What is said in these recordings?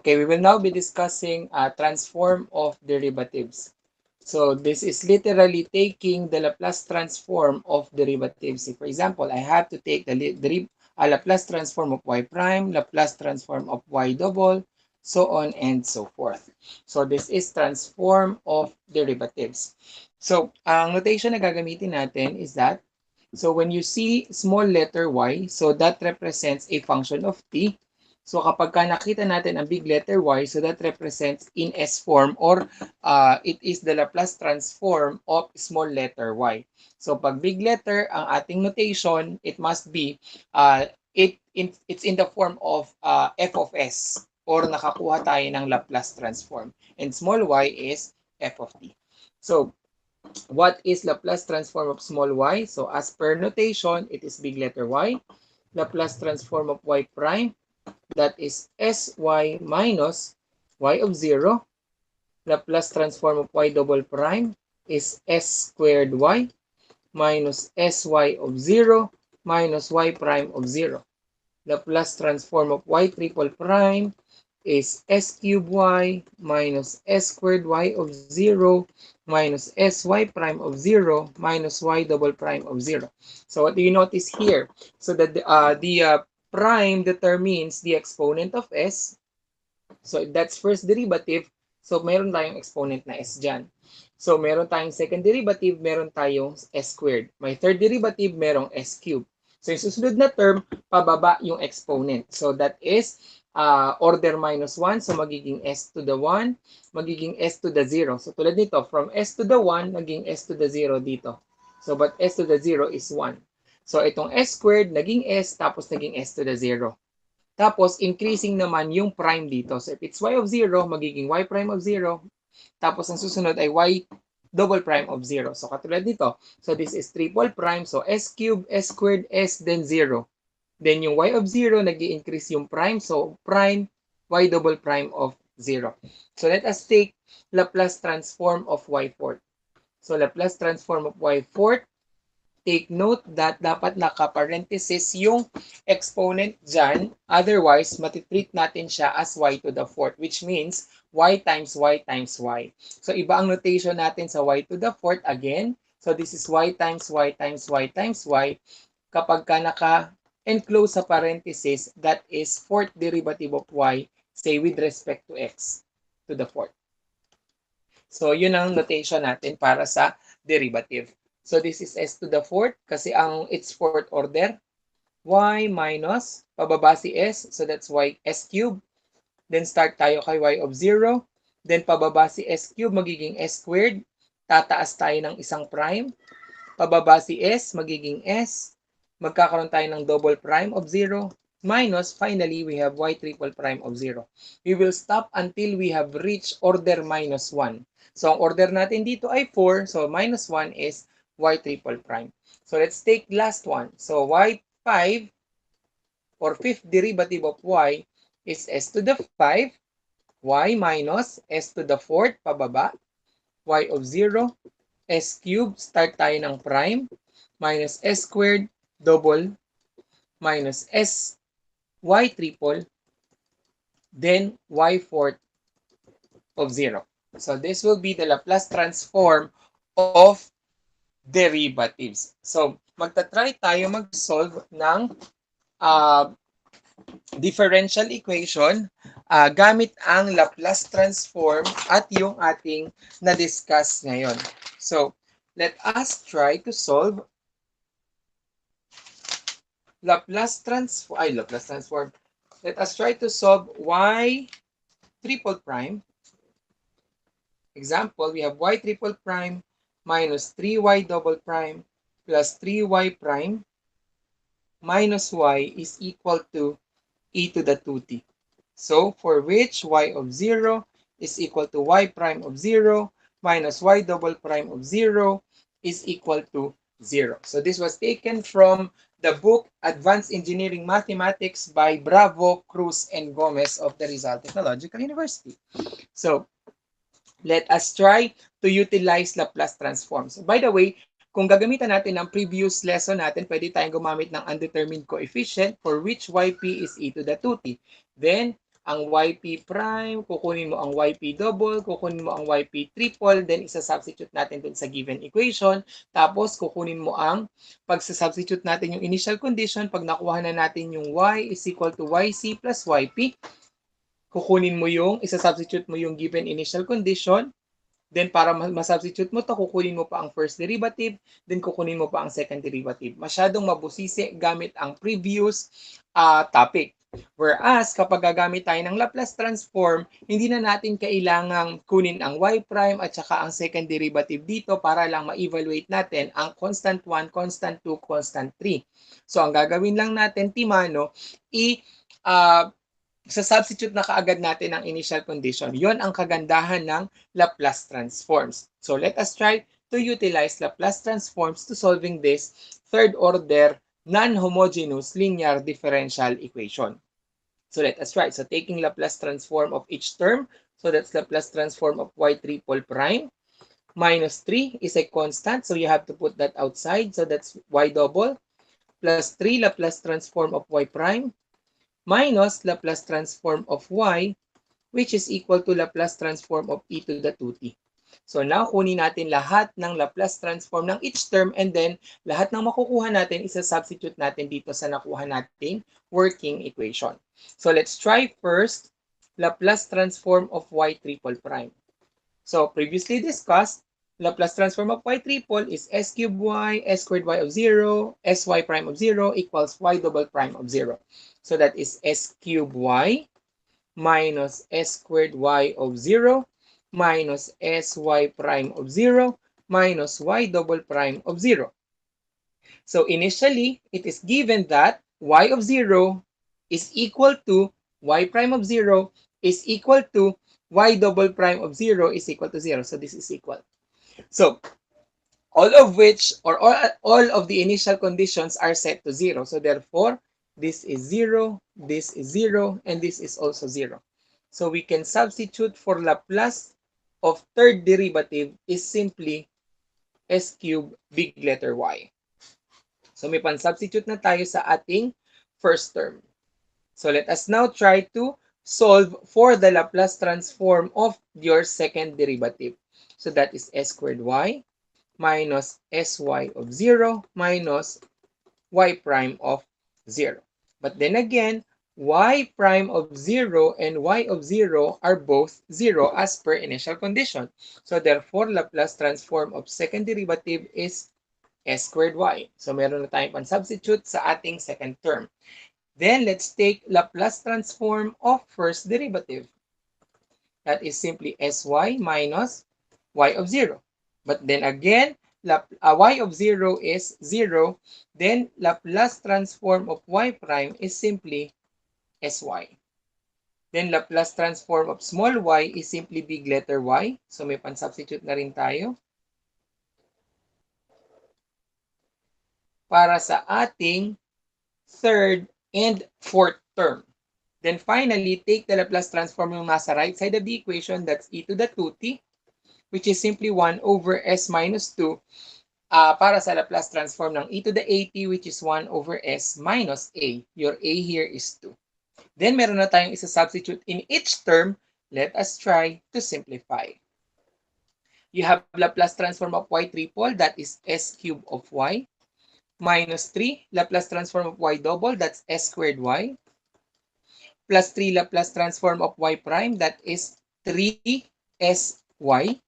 Okay, we will now be discussing transform of derivatives. So this is literally taking the Laplace transform of derivatives. For example, I have to take the Laplace transform of y prime, Laplace transform of y double, so on and so forth. So this is transform of derivatives. So ang notation na gagamitin natin is that, so when you see small letter y, so that represents a function of t. So kapag ka nakita natin ang big letter y, so that represents in S form, or it is the Laplace transform of small letter y. So pag big letter ang ating notation, it must be it's in the form of f of s, or nakakuha tayo ng Laplace transform. And small y is f of t. So what is Laplace transform of small y? So as per notation, it is big letter y. Laplace transform of y prime, that is sy minus y of 0. Laplace transform of y double prime is s squared y minus sy of 0 minus y prime of 0. Laplace transform of y triple prime is s cubed y minus s squared y of 0 minus sy prime of 0 minus y double prime of 0. So what do you notice here? So that the prime determines the exponent of s. So that's first derivative. So meron tayong exponent na s dyan. So meron tayong second derivative, meron tayong s squared. May third derivative, merong s cubed. So yung susunod na term, pababa yung exponent. So that is order minus 1. So magiging s to the 1, magiging s to the 0. So tulad nito, from s to the 1, naging s to the 0 dito. So but s to the 0 is 1. So itong s squared, naging s, tapos naging s to the 0. Tapos, increasing naman yung prime dito. So, if it's y of 0, magiging y prime of 0. Tapos, ang susunod ay y double prime of 0. So, katulad dito. So, this is triple prime. So, s cubed, s squared, s, then 0. Then, yung y of 0, nag-i-increase yung prime. So, prime, y double prime of 0. So, let us take Laplace transform of y fourth. So, Laplace transform of y fourth. Take note that dapat naka-parenthesis yung exponent dyan. Otherwise, matitreat natin siya as y to the fourth, which means y times y times y. So, iba ang notation natin sa y to the fourth again. So, this is y times y times y times y. Kapag ka naka-enclose sa parenthesis, that is fourth derivative of y, say with respect to x to the fourth. So, yun ang notation natin para sa derivative. So, this is s to the fourth kasi ang it's fourth order. Y minus, pababa si s, so that's y s cubed. Then start tayo kay y of 0. Then pababa si s cubed, magiging s squared. Tataas tayo ng isang prime. Pababa si s, magiging s. Magkakaroon tayo ng double prime of 0. Minus, finally, we have y triple prime of 0. We will stop until we have reached order minus 1. So, ang order natin dito ay 4. So, minus 1 is y triple prime. So, let's take last one. So, y5 or fifth derivative of y is s to the 5. Y minus s to the 4th, pababa. Y of 0. S cubed, start tayo ng prime. Minus s squared, double. Minus s y triple. Then, y fourth of 0. So, this will be the Laplace transform of derivatives. So, magta-try tayo mag-solve ng differential equation gamit ang Laplace transform at yung ating na-discuss ngayon. So, let us try to solve Laplace transform. Let us try to solve y triple prime. Example, we have y triple prime minus 3y double prime plus 3y prime minus y is equal to e to the 2t. So, for which y of 0 is equal to y prime of 0 minus y double prime of 0 is equal to 0. So, this was taken from the book Advanced Engineering Mathematics by Bravo, Cruz, and Gomez of the Rizal Technological University. So, let us try to utilize Laplace transforms. By the way, kung gagamitan natin ang previous lesson natin, pwede tayong gumamit ng undetermined coefficient for which yp is e to the 2t. Then, ang yp prime, kukunin mo ang yp double, kukunin mo ang yp triple, then isa-substitute natin dun sa given equation. Tapos, kukunin mo ang pag-substitute natin yung initial condition. Pag nakuha na natin yung y is equal to yc plus yp, kukunin mo yung, isa-substitute mo yung given initial condition. Then, para ma-substitute mo to, kukunin mo pa ang first derivative, then kukunin mo pa ang second derivative. Masyadong mabusisi gamit ang previous topic. Whereas, kapag gagamit tayo ng Laplace transform, hindi na natin kailangang kunin ang y prime at saka ang second derivative dito para lang ma-evaluate natin ang constant 1, constant 2, constant 3. So, ang gagawin lang natin, Timano, sa substitute na kaagad natin ang initial condition. Yon ang kagandahan ng Laplace transforms. So let us try to utilize Laplace transforms to solving this third order non-homogeneous linear differential equation. So let us try. So taking Laplace transform of each term, so that's Laplace transform of y triple prime. Minus 3 is a constant, so you have to put that outside. So that's y double plus 3 Laplace transform of y prime minus Laplace transform of y, which is equal to Laplace transform of e to the 2t. So now, kunin natin lahat ng Laplace transform ng each term and then lahat ng makukuha natin, isa-substitute natin dito sa nakuha nating working equation. So let's try first Laplace transform of y triple prime. So previously discussed, Laplace transform of y triple is s cubed y, s squared y of 0, sy prime of 0 equals y double prime of 0. So that is s cubed y minus s squared y of 0 minus sy prime of 0 minus y double prime of 0. So initially, it is given that y of 0 is equal to y prime of 0 is equal to y double prime of 0 is equal to 0. So this is equal. So all of which, or all of the initial conditions are set to 0. So therefore, this is 0, this is 0, and this is also 0. So we can substitute for Laplace of third derivative is simply s cubed big letter y. So may pan-substitute na tayo sa ating first term. So let us now try to solve for the Laplace transform of your second derivative. So that is s squared y minus sy of 0 minus y prime of 0. But then again, y prime of 0 and y of 0 are both 0 as per initial condition. So therefore, Laplace transform of second derivative is s squared y. So meron na tayong pan-substitute sa ating second term. Then let's take Laplace transform of first derivative. That is simply sy minus y of 0. But then again, y of 0 is 0. Then Laplace transform of y prime is simply sy. Then Laplace transform of small y is simply big letter y. So may pan-substitute na rin tayo. Para sa ating third and fourth term. Then finally, take the Laplace transform yung nasa right side of the equation, that's e to the 2t, which is simply 1 over s minus 2 para sa Laplace transform ng e to the at, which is 1 over s minus a. Your a here is 2. Then meron na tayong isa-substitute in each term. Let us try to simplify. You have Laplace transform of y triple, that is s cubed of y, minus 3 Laplace transform of y double, that's s squared y, plus 3 Laplace transform of y prime, that is 3sy,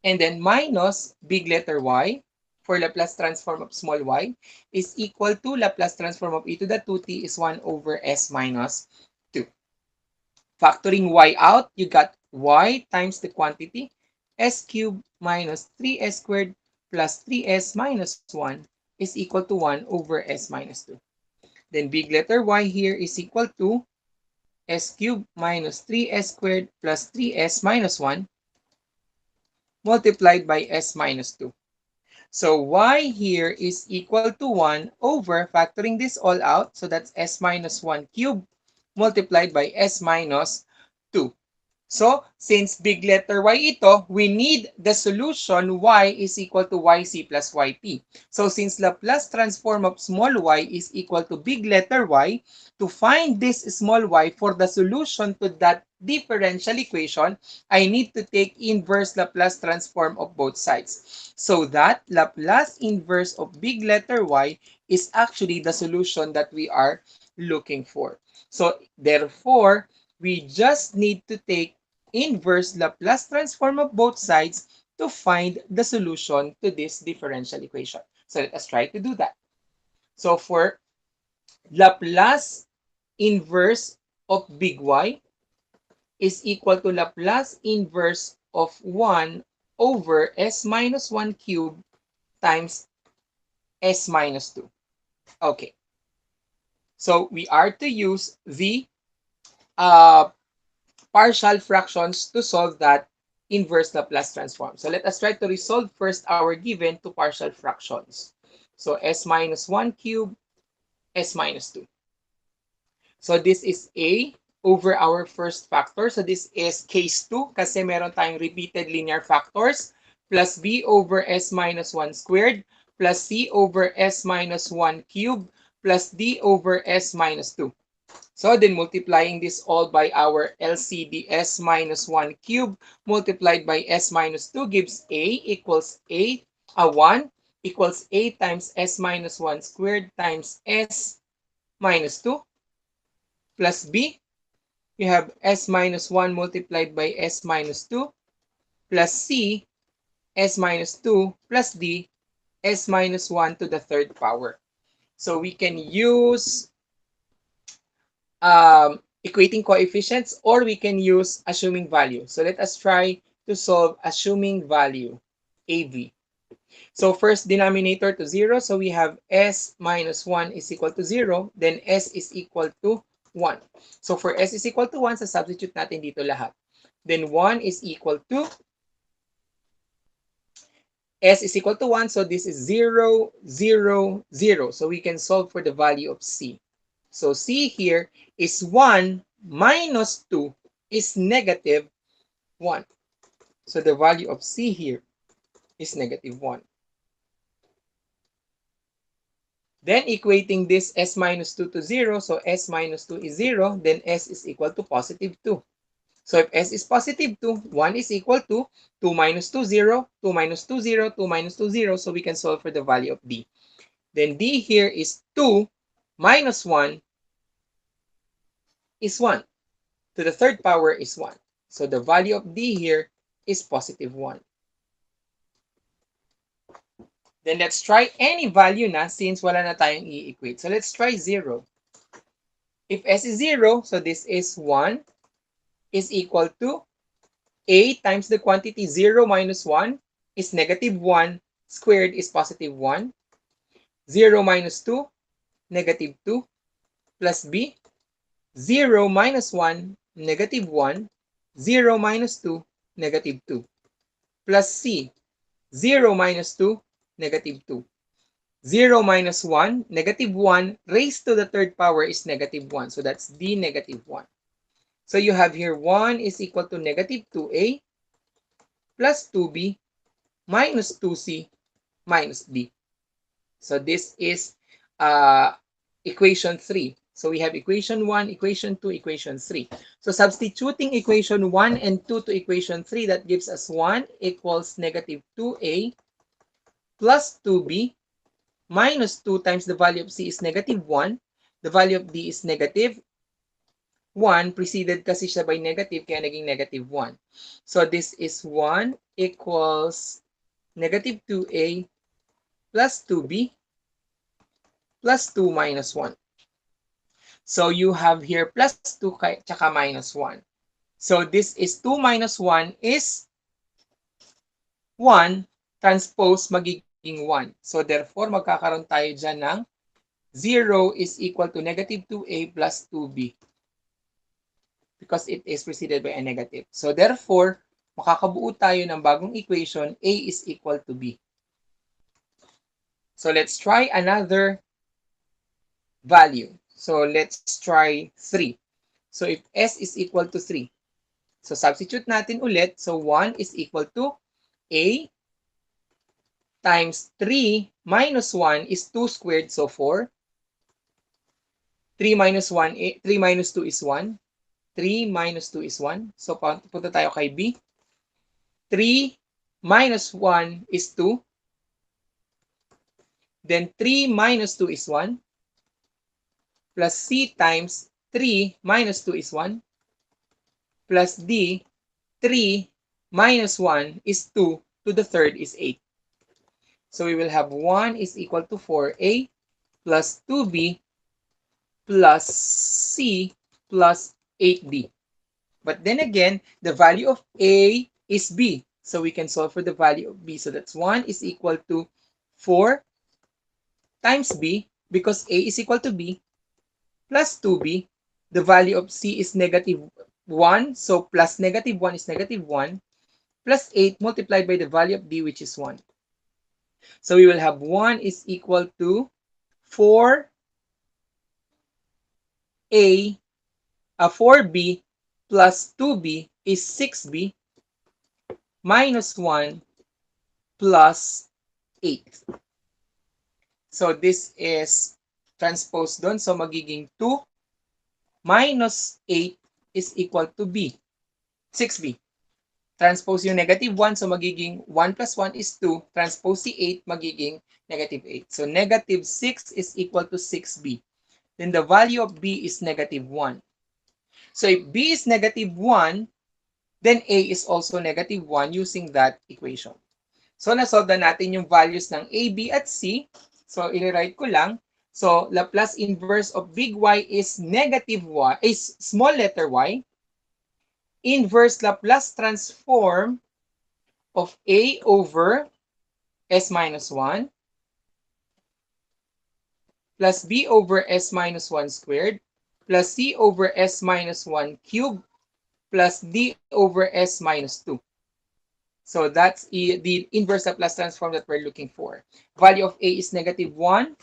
and then minus big letter y for Laplace transform of small y is equal to Laplace transform of e to the 2t is 1 over s minus 2. Factoring y out, you got y times the quantity, s cubed minus 3s squared plus 3s minus 1 is equal to 1 over s minus 2. Then big letter y here is equal to s cubed minus 3s squared plus 3s minus 1 multiplied by s minus 2. So y here is equal to 1 over, factoring this all out, so that's s minus 1 cubed multiplied by s minus 2. So, since big letter Y ito, we need the solution Y is equal to YC plus YP. So, since Laplace transform of small y is equal to big letter Y, to find this small y for the solution to that differential equation, I need to take inverse Laplace transform of both sides. So that Laplace inverse of big letter Y is actually the solution that we are looking for. So, therefore, we just need to take inverse Laplace transform of both sides to find the solution to this differential equation. So let us try to do that. So for Laplace inverse of big Y is equal to Laplace inverse of 1 over s minus 1 cubed times s minus 2. Okay. So we are to use the uh, partial fractions to solve that inverse Laplace transform. So let us try to resolve first our given to partial fractions. So s minus 1 cubed, s minus 2. So this is a over our first factor. So this is case 2 kasi meron tayong repeated linear factors plus b over s minus 1 squared plus c over s minus 1 cubed plus d over s minus 2. So then multiplying this all by our LCD s minus 1 cube multiplied by s minus 2 gives a equals 1 equals a times s minus 1 squared times s minus 2 plus b. You have s minus 1 multiplied by s minus 2 plus c s minus 2 plus d s minus 1 to the third power. So we can use equating coefficients, or we can use assuming value. So let us try to solve assuming value, AV. So first denominator to 0. So we have s minus 1 is equal to 0. Then s is equal to 1. So for s is equal to 1, sa substitute natin dito lahat. Then 1 is equal to s is equal to 1. So this is 0, 0, 0. So we can solve for the value of c. So c here is 1 minus 2 is negative 1. So the value of c here is negative 1. Then equating this s minus 2 to 0. So s minus 2 is 0. Then s is equal to positive 2. So if s is positive 2, 1 is equal to 2 minus 2, 0. 2 minus 2, 0. 2 minus 2, 0. So we can solve for the value of d. Then d here is 2 minus 1 is 1. To the third power is 1. So the value of d here is positive 1. Then let's try any value na since wala na tayong i-equate. So let's try 0. If s is 0, so this is 1 is equal to a times the quantity 0 minus 1 is negative 1 squared is positive 1. 0 minus 2, negative 2 plus b. 0 minus 1, negative 1. 0 minus 2, negative 2 plus c. 0 minus 2, negative 2. 0 minus 1, negative 1 raised to the third power is negative 1. So that's d negative 1. So you have here 1 is equal to negative 2a plus 2b minus 2c minus d. So this is equation 3. So we have equation 1, equation 2, equation 3. So substituting equation 1 and 2 to equation 3, that gives us 1 equals negative 2a plus 2b minus 2 times the value of c is negative 1. The value of d is negative 1. Preceded kasi siya by negative, kaya naging negative 1. So this is 1 equals negative 2a plus 2b plus 2 minus 1. So you have here plus 2 tsaka minus 1. So this is 2 minus 1 is 1 transpose magiging 1. So therefore, magkakaroon tayo dyan ng 0 is equal to negative 2a plus 2b because it is preceded by a negative. So therefore, makakabuo tayo ng bagong equation, a is equal to b. So let's try another value. So let's try 3. So if s is equal to 3, So, substitute natin ulit. So, 1 is equal to A times 3 minus 1 is 2 squared. So, 4. 3 minus 1, 3 minus 2 is 1. 3 minus 2 is 1. So, punta tayo kay B. 3 minus 1 is 2. Then 3 minus 2 is 1. Plus C times 3 minus 2 is 1. Plus D, 3 minus 1 is 2 to the third is 8. So we will have 1 is equal to 4A plus 2B plus C plus 8D. But then again, the value of A is B. So we can solve for the value of B. So that's 1 is equal to 4 times B because A is equal to B plus 2B. The value of C is negative 1. So plus negative 1 is negative 1 plus 8 multiplied by the value of D, which is 1. So we will have 1 is equal to 4A, 4B plus 2B is 6B minus 1 plus 8. So this is transpose doon. So magiging 2 minus 8 is equal to B, 6B. Transpose yung negative 1, so magiging 1 plus 1 is 2. Transpose si 8, magiging negative 8. So negative 6 is equal to 6B. Then the value of B is negative 1. So if B is negative 1, then A is also negative 1 using that equation. So nasolve na natin yung values ng A, B, at C. So i-write ko lang. So Laplace inverse of big Y is negative Y, is small letter y. Inverse Laplace transform of A over S minus 1 plus B over S minus 1 squared plus C over S minus 1 cubed plus D over S minus 2. So that's the inverse Laplace transform that we're looking for. Value of A is negative 1.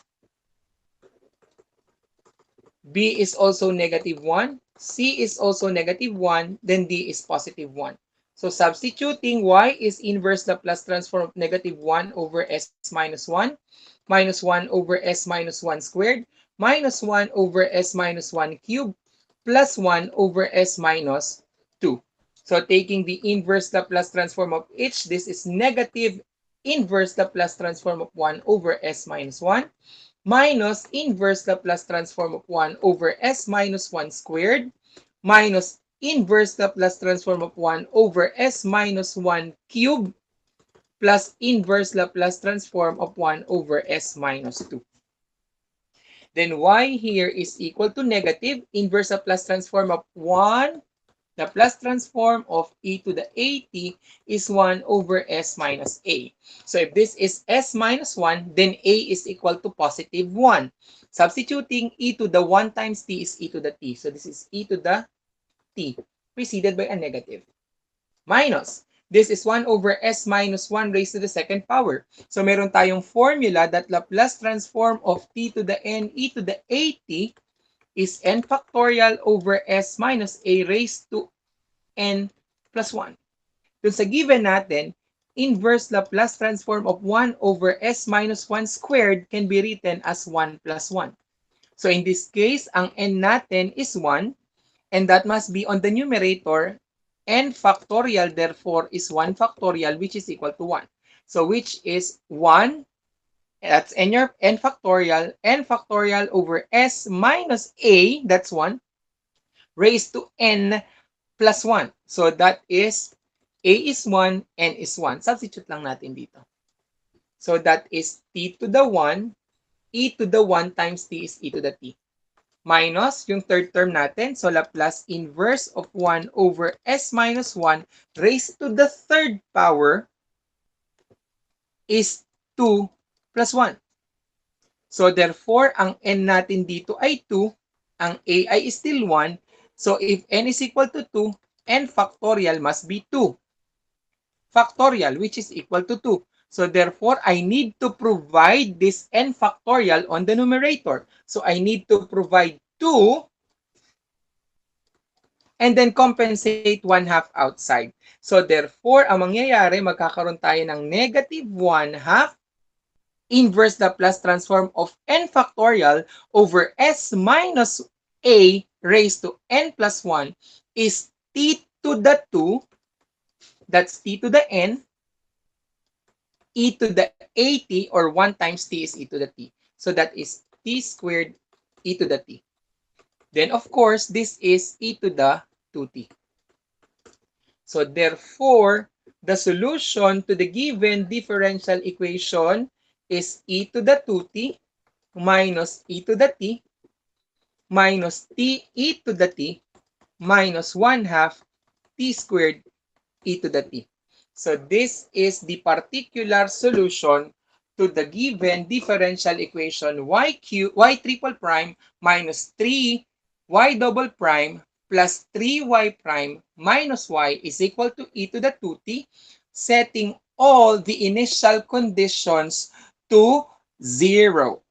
B is also negative 1. C is also negative 1. Then D is positive 1. So substituting Y is inverse Laplace transform of negative 1 over S minus 1. Minus 1 over S minus 1 squared. Minus 1 over S minus 1 cubed. Plus 1 over S minus 2. So taking the inverse Laplace transform of each, this is negative inverse Laplace transform of 1 over S minus 1 minus inverse Laplace transform of 1 over S minus 1 squared minus inverse Laplace transform of 1 over S minus 1 cubed plus inverse Laplace transform of 1 over S minus 2. Then Y here is equal to negative inverse Laplace transform of 1 Laplace transform of e to the at is 1 over s minus a. So if this is s minus 1, then a is equal to positive 1. Substituting e to the 1 times t is e to the t. So this is e to the t preceded by a negative. Minus. This is 1 over s minus 1 raised to the second power. So meron tayong formula that Laplace transform of t to the n e to the at is n factorial over s minus a raised to n plus 1. Dun sa given natin, inverse Laplace transform of 1 over s minus 1 squared can be written as 1 plus 1. So in this case, ang n natin is 1 and that must be on the numerator. N factorial therefore is 1 factorial which is equal to 1. So which is 1, that's n factorial over s minus a, that's 1, raised to n plus 1. So that is a is 1, n is 1. Substitute lang natin dito. So that is t to the 1, e to the 1 times t is e to the t. Minus yung third term natin. So Laplace inverse of 1 over s minus 1 raised to the third power is 2 plus 1. So therefore, ang n natin dito ay 2. Ang a ay still 1. So if n is equal to 2, n factorial must be 2 factorial, which is equal to 2. So therefore, I need to provide this n factorial on the numerator. So I need to provide 2 and then compensate 1/2 outside. So therefore, ang mangyayari, magkakaroon tayo ng negative 1/2 inverse Laplace transform of n factorial over s minus a raised to n plus 1 is t to the 2, that's t to the n, e to the at, or 1 times t is e to the t. So that is t squared e to the t. Then of course, this is e to the 2t. So therefore, the solution to the given differential equation is e to the 2t minus e to the t minus t e to the t minus 1/2 t squared e to the t. So this is the particular solution to the given differential equation y triple prime minus 3y double prime plus 3y prime minus y is equal to e to the 2t, setting all the initial conditions to 0.